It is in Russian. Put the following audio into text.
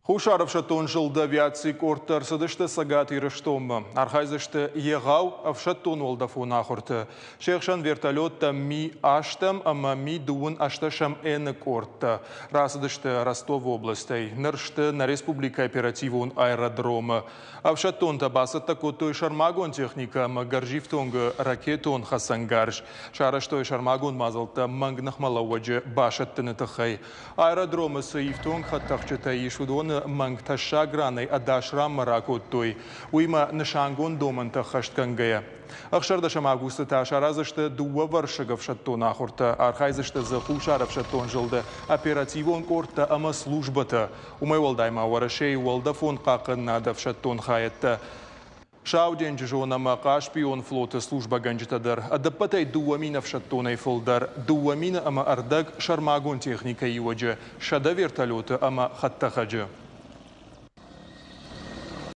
Хушаров шатон жылды авиации корттар сыдышты сагат ирыштомы. Архайзышты егау авшаттон олдафон ахурты. Шекшан вертолетта ми аштам, ама ми дуын ашташам эны кортта. Расыдышты Ростов областай. Ныршты на республика оперативон аэродромы. Авшаттон-та басытта коттой шармагон техника, ама гаржифтонга ракетон хасангарш. Шараштой шармагон мазалта мангнахмалауаджи башаттыны тахай. Аэродромы саифтон хаттахчата ишудон мангташа граной адашрам маракоттой. Уйма нышангон доманта хашткангая. Ахшардашам августа ташаразышты дуа варшагов шаттон ахурта. Архайзышты заху шаров шаттон жылды. Оперативон корта ама службата. Умай валдайма варашей валдафон қақын надав шаттон хаятта. Шауден жжонама кашпион флота служба ганджитадар. Адапатай дуаминов шаттонай фолдар. Дуамина ама ардак шармагон техника юаджа. Шада вертолета ама хаттахаджа.